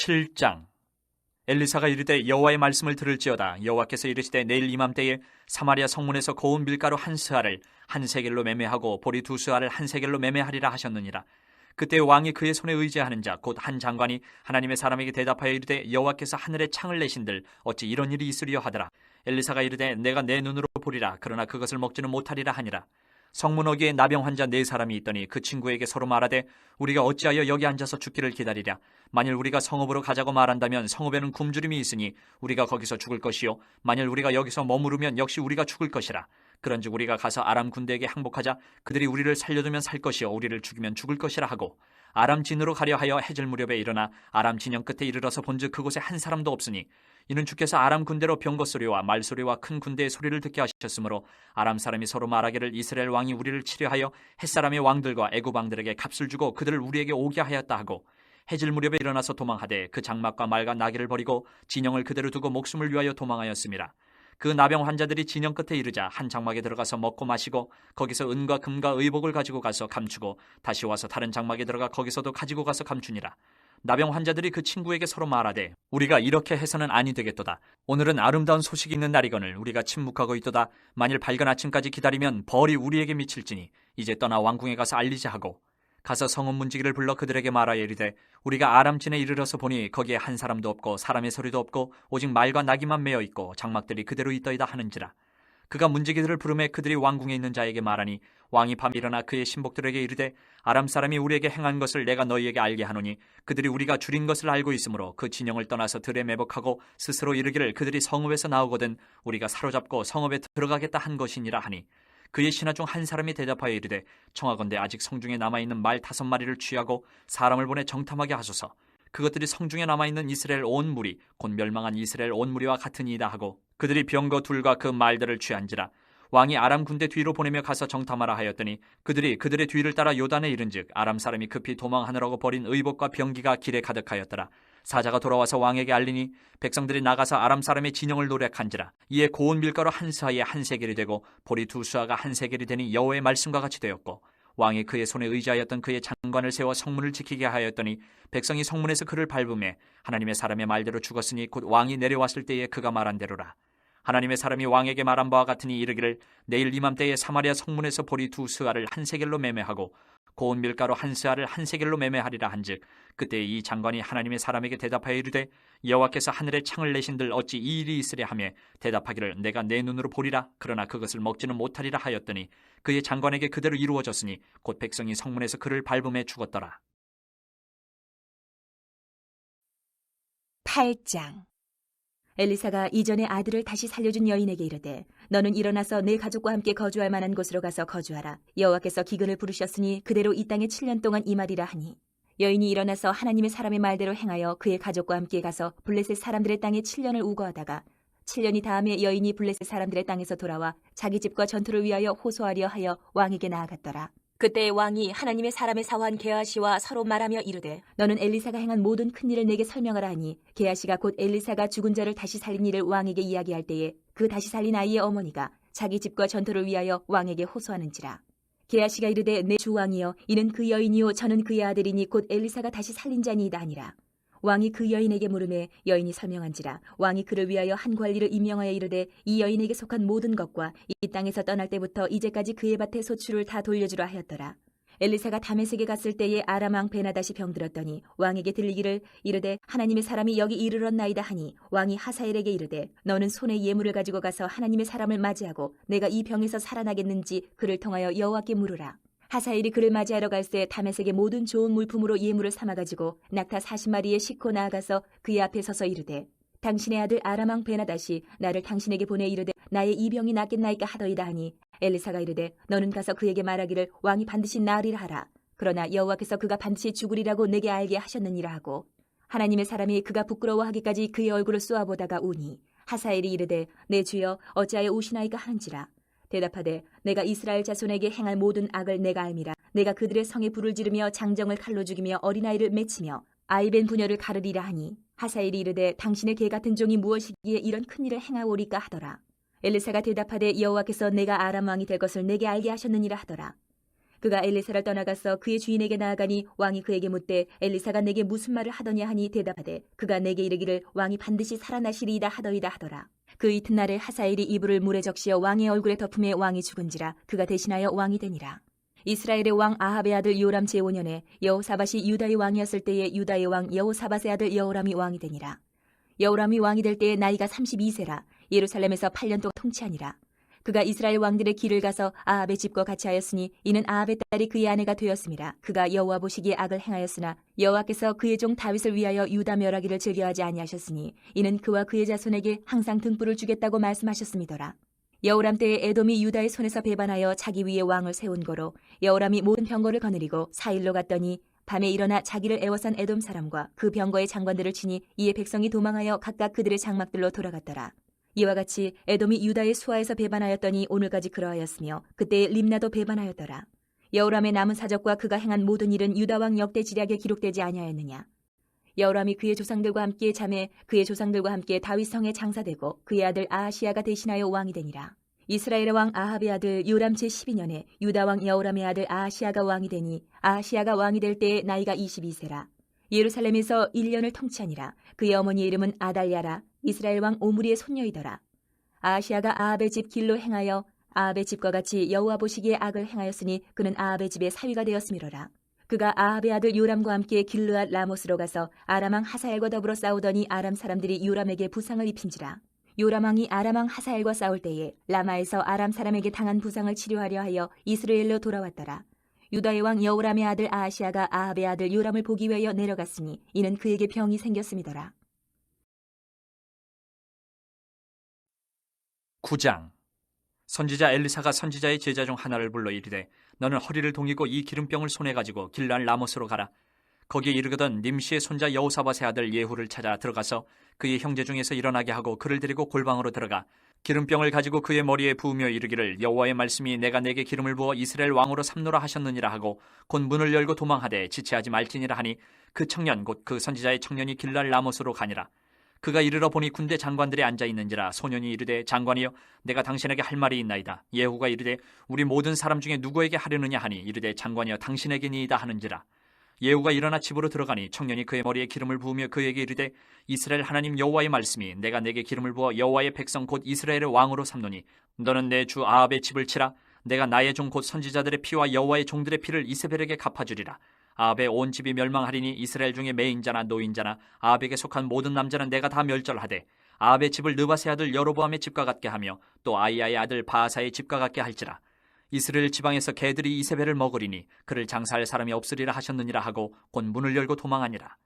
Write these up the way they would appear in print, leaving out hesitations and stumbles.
7장. 엘리사가 이르되 여호와의 말씀을 들을지어다. 여호와께서 이르시되 내일 이맘때에 사마리아 성문에서 고운 밀가루 한 스아를 한 세겔로 매매하고 보리 두 스아를 한 세겔로 매매하리라 하셨느니라. 그때 왕이 그의 손에 의지하는 자 곧 한 장관이 하나님의 사람에게 대답하여 이르되 여호와께서 하늘에 창을 내신들 어찌 이런 일이 있으리요 하더라. 엘리사가 이르되 내가 내 눈으로 보리라. 그러나 그것을 먹지는 못하리라 하니라. 성문 어귀에 나병 환자 4사람이 있더니 그 친구에게 서로 말하되 우리가 어찌하여 여기 앉아서 죽기를 기다리랴. 만일 우리가 성읍으로 가자고 말한다면 성읍에는 굶주림이 있으니 우리가 거기서 죽을 것이요 만일 우리가 여기서 머무르면 역시 우리가 죽을 것이라. 그런즉 우리가 가서 아람 군대에게 항복하자. 그들이 우리를 살려두면 살 것이요 우리를 죽이면 죽을 것이라 하고 아람 진으로 가려 하여 해질 무렵에 일어나 아람 진영 끝에 이르러서 본즉 그곳에 한 사람도 없으니 이는 주께서 아람 군대로 병거 소리와 말소리와 큰 군대의 소리를 듣게 하셨으므로 아람 사람이 서로 말하기를 이스라엘 왕이 우리를 치려하여 햇사람의 왕들과 애굽 왕들에게 값을 주고 그들을 우리에게 오게 하였다 하고 해질 무렵에 일어나서 도망하되 그 장막과 말과 나귀를 버리고 진영을 그대로 두고 목숨을 위하여 도망하였음이라. 그 나병 환자들이 진영 끝에 이르자 한 장막에 들어가서 먹고 마시고 거기서 은과 금과 의복을 가지고 가서 감추고 다시 와서 다른 장막에 들어가 거기서도 가지고 가서 감추니라. 나병 환자들이 그 친구에게 서로 말하되 우리가 이렇게 해서는 아니 되겠도다. 오늘은 아름다운 소식이 있는 날이거늘 우리가 침묵하고 있도다. 만일 밝은 아침까지 기다리면 벌이 우리에게 미칠지니 이제 떠나 왕궁에 가서 알리자 하고 가서 성읍 문지기를 불러 그들에게 말하여 이르되 우리가 아람진에 이르러서 보니 거기에 한 사람도 없고 사람의 소리도 없고 오직 말과 나귀만 매어 있고 장막들이 그대로 있더이다 하는지라. 그가 문지기들을 부르매 그들이 왕궁에 있는 자에게 말하니 왕이 밤 일어나 그의 신복들에게 이르되 아람 사람이 우리에게 행한 것을 내가 너희에게 알게 하노니 그들이 우리가 줄인 것을 알고 있으므로 그 진영을 떠나서 들에 매복하고 스스로 이르기를 그들이 성읍에서 나오거든 우리가 사로잡고 성읍에 들어가겠다 한 것이니라 하니 그의 신하 중 한 사람이 대답하여 이르되 청하건대 아직 성중에 남아있는 말 5마리를 취하고 사람을 보내 정탐하게 하소서. 그것들이 성중에 남아있는 이스라엘 온 무리 곧 멸망한 이스라엘 온 무리와 같으니이다 하고 그들이 병거 둘과 그 말들을 취한지라. 왕이 아람 군대 뒤로 보내며 가서 정탐하라 하였더니 그들이 그들의 뒤를 따라 요단에 이른즉 아람 사람이 급히 도망하느라고 버린 의복과 병기가 길에 가득하였더라. 사자가 돌아와서 왕에게 알리니 백성들이 나가서 아람 사람의 진영을 노략한지라. 이에 고운 밀가루 한 스아에 한 세겔이 되고 보리 2스아가 한 세겔이 되니 여호와의 말씀과 같이 되었고 왕이 그의 손에 의지하였던 그의 장관을 세워 성문을 지키게 하였더니 백성이 성문에서 그를 밟음에 하나님의 사람의 말대로 죽었으니 곧 왕이 내려왔을 때에 그가 말한 대로라. 하나님의 사람이 왕에게 말한 바와 같으니 이르기를 내일 이맘때에 사마리아 성문에서 보리 2스아를 한 세겔로 매매하고 고운 밀가루 한 스아를 한 세겔로 매매하리라 한즉 그때 이 장관이 하나님의 사람에게 대답하여 이르되 여호와께서 하늘에 창을 내신들 어찌 이 일이 있으랴 하며 대답하기를 내가 내 눈으로 보리라. 그러나 그것을 먹지는 못하리라 하였더니 그의 장관에게 그대로 이루어졌으니 곧 백성이 성문에서 그를 밟음에 죽었더라. 8장. 엘리사가 이전에 아들을 다시 살려준 여인에게 이르되 너는 일어나서 내 가족과 함께 거주할 만한 곳으로 가서 거주하라. 여호와께서 기근을 부르셨으니 그대로 이 땅에 7년 동안 임하리라 하니 여인이 일어나서 하나님의 사람의 말대로 행하여 그의 가족과 함께 가서 블레셋 사람들의 땅에 7년을 우거하다가 7년이 다음에 여인이 블레셋 사람들의 땅에서 돌아와 자기 집과 전투를 위하여 호소하려 하여 왕에게 나아갔더라. 그때 왕이 하나님의 사람의 사환 게하시와 서로 말하며 이르되 너는 엘리사가 행한 모든 큰 일을 내게 설명하라 하니 게하시가 곧 엘리사가 죽은 자를 다시 살린 일을 왕에게 이야기할 때에 그 다시 살린 아이의 어머니가 자기 집과 전투를 위하여 왕에게 호소하는지라. 게하시가 이르되 내 주 왕이여 이는 그 여인이요 저는 그의 아들이니 곧 엘리사가 다시 살린 자니이다 아니라. 왕이 그 여인에게 물으매 여인이 설명한지라. 왕이 그를 위하여 한 관리를 임명하여 이르되 이 여인에게 속한 모든 것과 이 땅에서 떠날 때부터 이제까지 그의 밭의 소출을 다 돌려주라 하였더라. 엘리사가 다메섹에 갔을 때에 아람 왕 베나다시 병들었더니 왕에게 들리기를 이르되 하나님의 사람이 여기 이르렀나이다 하니 왕이 하사엘에게 이르되 너는 손에 예물을 가지고 가서 하나님의 사람을 맞이하고 내가 이 병에서 살아나겠는지 그를 통하여 여호와께 물으라. 하사엘이 그를 맞이하러 갈새 다메섹의 모든 좋은 물품으로 예물을 삼아가지고 낙타 40마리에 싣고 나아가서 그의 앞에 서서 이르되 당신의 아들 아람 왕 베나다시 나를 당신에게 보내 이르되 나의 이 병이 낫겠나이까 하더이다 하니 엘리사가 이르되 너는 가서 그에게 말하기를 왕이 반드시 나으리라 하라. 그러나 여호와께서 그가 반드시 죽으리라고 내게 알게 하셨느니라 하고 하나님의 사람이 그가 부끄러워하기까지 그의 얼굴을 쏘아보다가 우니 하사엘이 이르되 내 주여 어찌하여 우시나이까 하는지라. 대답하되 내가 이스라엘 자손에게 행할 모든 악을 내가 알미라. 내가 그들의 성에 불을 지르며 장정을 칼로 죽이며 어린아이를 맺히며 아이벤 부녀를 가르리라 하니 하사엘이 이르되 당신의 개 같은 종이 무엇이기에 이런 큰일을 행하오리까 하더라. 엘리사가 대답하되 여호와께서 내가 아람 왕이 될 것을 내게 알게 하셨느니라 하더라. 그가 엘리사를 떠나가서 그의 주인에게 나아가니 왕이 그에게 묻되 엘리사가 내게 무슨 말을 하더냐 하니 대답하되 그가 내게 이르기를 왕이 반드시 살아나시리이다 하더이다 하더라. 그 이튿날에 하사엘이 이불을 물에 적시어 왕의 얼굴에 덮음에 왕이 죽은지라 그가 대신하여 왕이 되니라. 이스라엘의 왕 아합의 아들 요람 제5년에 여호사밧이 유다의 왕이었을 때에 유다의 왕 여호사밧의 아들 여호람이 왕이 되니라. 여호람이 왕이 될 때에 나이가 32세라 예루살렘에서 8년 동안 통치하니라. 그가 이스라엘 왕들의 길을 가서 아합의 집과 같이 하였으니 이는 아합의 딸이 그의 아내가 되었음이라. 그가 여호와 보시기에 악을 행하였으나 여호와께서 그의 종 다윗을 위하여 유다 멸하기를 즐겨하지 아니하셨으니 이는 그와 그의 자손에게 항상 등불을 주겠다고 말씀하셨음이더라. 여호람 때에 에돔이 유다의 손에서 배반하여 자기 위에 왕을 세운 거로 여호람이 모든 병거를 거느리고 사일로 갔더니 밤에 일어나 자기를 애워싼 에돔 사람과 그 병거의 장관들을 치니 이에 백성이 도망하여 각각 그들의 장막들로 돌아갔더라. 이와 같이 에돔이 유다의 수하에서 배반하였더니 오늘까지 그러하였으며 그때에 림나도 배반하였더라. 여호람의 남은 사적과 그가 행한 모든 일은 유다 왕 역대 지략에 기록되지 아니하였느냐. 여호람이 그의 조상들과 함께 잠에 그의 조상들과 함께 다윗 성에 장사되고 그의 아들 아하시야가 대신하여 왕이 되니라. 이스라엘의 왕 아합의 아들 요람 제12년에 유다 왕 여호람의 아들 아하시야가 왕이 되니 아하시야가 왕이 될 때에 나이가 22세라. 예루살렘에서 1년을 통치하니라. 그의 어머니의 이름은 아달랴라. 이스라엘 왕 오므리의 손녀이더라. 아하시야가 아합의 집 길로 행하여 아합의 집과 같이 여호와 보시기에 악을 행하였으니 그는 아합의 집의 사위가 되었음이로라. 그가 아합의 아들 요람과 함께 길르앗 라못으로 가서 아람 왕 하사엘과 더불어 싸우더니 아람 사람들이 요람에게 부상을 입힌지라. 요람 왕이 아람 왕 하사엘과 싸울 때에 라마에서 아람 사람에게 당한 부상을 치료하려 하여 이스라엘로 돌아왔더라. 유다의 왕 여호람의 아들 아하시야가 아합의 아들 요람을 보기 위하여 내려갔으니 이는 그에게 병이 생겼음이더라. 9장. 선지자 엘리사가 선지자의 제자 중 하나를 불러 이르되 너는 허리를 동이고 이 기름병을 손에 가지고 길르앗 라못으로 가라. 거기에 이르거든 님시의 손자 여호사밧의 아들 예후를 찾아 들어가서 그의 형제 중에서 일어나게 하고 그를 데리고 골방으로 들어가 기름병을 가지고 그의 머리에 부으며 이르기를 여호와의 말씀이 내가 내게 기름을 부어 이스라엘 왕으로 삼노라 하셨느니라 하고 곧 문을 열고 도망하되 지체하지 말지니라 하니 그 청년 곧 그 선지자의 청년이 길르앗 라못으로 가니라. 그가 이르러 보니 군대 장관들이 앉아 있는지라 소년이 이르되 장관이여 내가 당신에게 할 말이 있나이다. 예후가 이르되 우리 모든 사람 중에 누구에게 하려느냐 하니 이르되 장관이여 당신에게니이다 하는지라. 예후가 일어나 집으로 들어가니 청년이 그의 머리에 기름을 부으며 그에게 이르되 이스라엘 하나님 여호와의 말씀이 내가 내게 기름을 부어 여호와의 백성 곧 이스라엘의 왕으로 삼노니 너는 내 주 아합의 집을 치라. 내가 나의 종 곧 선지자들의 피와 여호와의 종들의 피를 이세벨에게 갚아주리라. 아합의 온 집이 멸망하리니 이스라엘 중에 매인자나 노인자나 아합에게 속한 모든 남자는 내가 다 멸절하되 아합의 집을 느바세 아들 여로보암의 집과 같게 하며 또 아이야의 아들 바하사의 집과 같게 할지라. 이스라엘 지방에서 개들이 이세벨을 먹으리니 그를 장사할 사람이 없으리라 하셨느니라 하고 곧 문을 열고 도망하니라.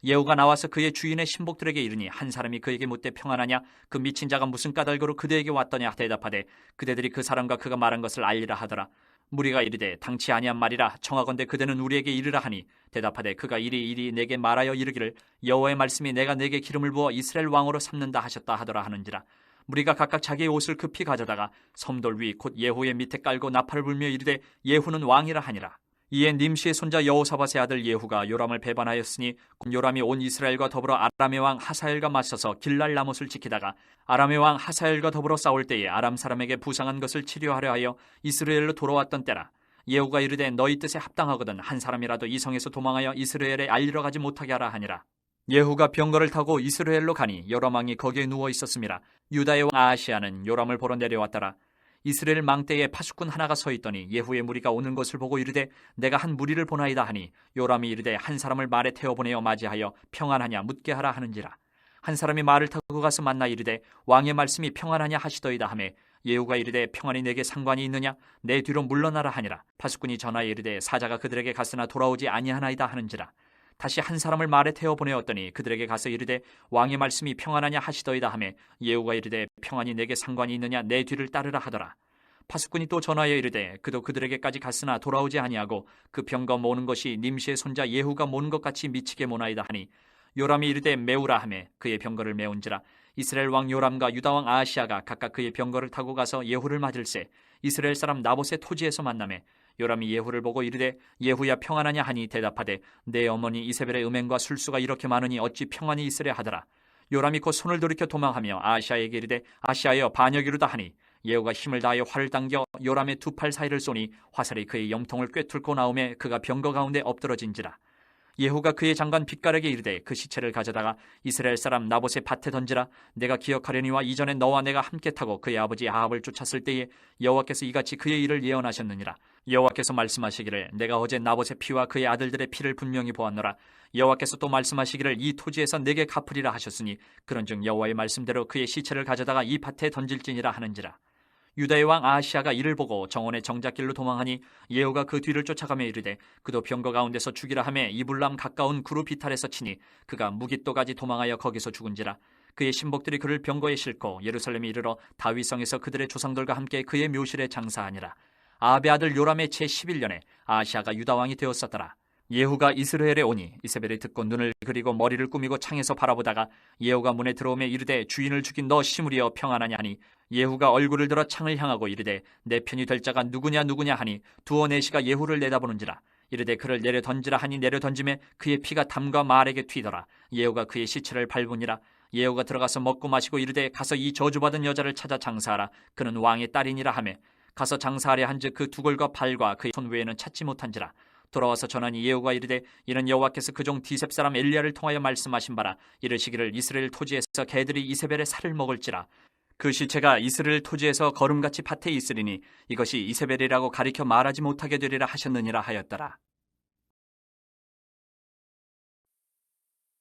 예후가 나와서 그의 주인의 신복들에게 이르니 한 사람이 그에게 묻되 평안하냐 그 미친 자가 무슨 까닭으로 그대에게 왔더냐 대답하되 그대들이 그 사람과 그가 말한 것을 알리라 하더라. 무리가 이르되 당치 아니한 말이라 청하건대 그대는 우리에게 이르라 하니 대답하되 그가 이리 내게 말하여 이르기를 여호와의 말씀이 내가 내게 기름을 부어 이스라엘 왕으로 삼는다 하셨다 하더라 하는지라. 무리가 각각 자기의 옷을 급히 가져다가 섬돌 위 곧 예후의 밑에 깔고 나팔을 불며 이르되 예후는 왕이라 하니라. 이에 님시의 손자 여호사밧의 아들 예후가 요람을 배반하였으니 요람이 온 이스라엘과 더불어 아람의 왕 하사엘과 맞서서 길랄 라못을 지키다가 아람의 왕 하사엘과 더불어 싸울 때에 아람 사람에게 부상한 것을 치료하려 하여 이스라엘로 돌아왔던 때라. 예후가 이르되 너희 뜻에 합당하거든 한 사람이라도 이 성에서 도망하여 이스라엘에 알리러 가지 못하게 하라 하니라. 예후가 병거를 타고 이스라엘로 가니 요람 왕이 거기에 누워 있었음이라. 유다의 왕 아하시야는 요람을 보러 내려왔더라. 이스라엘 망대에 파수꾼 하나가 서 있더니 예후의 무리가 오는 것을 보고 이르되 내가 한 무리를 보나이다 하니 요람이 이르되 한 사람을 말에 태워보내어 맞이하여 평안하냐 묻게 하라 하는지라. 한 사람이 말을 타고 가서 만나 이르되 왕의 말씀이 평안하냐 하시더이다 하매 예후가 이르되 평안이 내게 상관이 있느냐 내 뒤로 물러나라 하니라. 파수꾼이 전하여 이르되 사자가 그들에게 갔으나 돌아오지 아니하나이다 하는지라. 다시 한 사람을 말에 태워 보내었더니 그들에게 가서 이르되 왕의 말씀이 평안하냐 하시더이다 하매 예후가 이르되 평안이 내게 상관이 있느냐 내 뒤를 따르라 하더라. 파수꾼이 또 전하여 이르되 그도 그들에게까지 갔으나 돌아오지 아니하고 그 병거 모는 것이 님시의 손자 예후가 모는 것 같이 미치게 모나이다 하니 요람이 이르되 메우라 하매 그의 병거를 메운지라. 이스라엘 왕 요람과 유다 왕 아하시야가 각각 그의 병거를 타고 가서 예후를 맞을새 이스라엘 사람 나봇의 토지에서 만나매 요람이 예후를 보고 이르되 예후야 평안하냐 하니 대답하되 내 어머니 이세벨의 음행과 술수가 이렇게 많으니 어찌 평안이 있으랴 하더라. 요람이 곧 손을 돌이켜 도망하며 아하시야에게 이르되 아하시야여 반역이로다 하니 예후가 힘을 다하여 활을 당겨 요람의 두 팔 사이를 쏘니 화살이 그의 염통을 꿰뚫고 나오매 그가 병거 가운데 엎드러진지라. 예후가 그의 장관 빗가락에 이르되 그 시체를 가져다가 이스라엘 사람 나봇의 밭에 던지라. 내가 기억하려니와 이전에 너와 내가 함께 타고 그의 아버지 아합을 쫓았을 때에 여호와께서 이같이 그의 일을 예언하셨느니라. 여호와께서 말씀하시기를 내가 어제 나봇의 피와 그의 아들들의 피를 분명히 보았노라. 여호와께서 또 말씀하시기를 이 토지에서 내게 갚으리라 하셨으니 그런즉 여호와의 말씀대로 그의 시체를 가져다가 이 밭에 던질지니라 하는지라. 유다의 왕 아하시아가 이를 보고 정원의 정작길로 도망하니 예후가 그 뒤를 쫓아가며 이르되 그도 병거 가운데서 죽이라 하매 이불람 가까운 구루 비탈에서 치니 그가 무깃도까지 도망하여 거기서 죽은지라. 그의 신복들이 그를 병거에 싣고 예루살렘에 이르러 다윗성에서 그들의 조상들과 함께 그의 묘실에 장사하니라. 아합의 아들 요람의 제11년에 아하시아가 유다 왕이 되었었더라. 예후가 이스라엘에 오니 이세벨이 듣고 눈을 그리고 머리를 꾸미고 창에서 바라보다가 예후가 문에 들어오며 이르되 주인을 죽인 너 시므리여 평안하냐 하니 예후가 얼굴을 들어 창을 향하고 이르되 내 편이 될 자가 누구냐 하니 두어 내시가 예후를 내다보는지라. 이르되 그를 내려 던지라 하니 내려 던짐에 그의 피가 담과 말에게 튀더라. 예후가 그의 시체를 밟으니라. 예후가 들어가서 먹고 마시고 이르되 가서 이 저주받은 여자를 찾아 장사하라. 그는 왕의 딸이니라 하매 가서 장사하려 한즉 그 두골과 발과 그의 손 외에는 찾지 못한지라. 돌아와서 전하니 예후가 이르되 이는 여호와께서 그 종 디셉 사람 엘리야를 통하여 말씀하신 바라. 이르시기를 이스라엘 토지에서 개들이 이세벨의 살을 먹을지라. 그 시체가 이스라엘 토지에서 거름같이 밭에 있으리니 이것이 이세벨이라고 가리켜 말하지 못하게 되리라 하셨느니라 하였더라.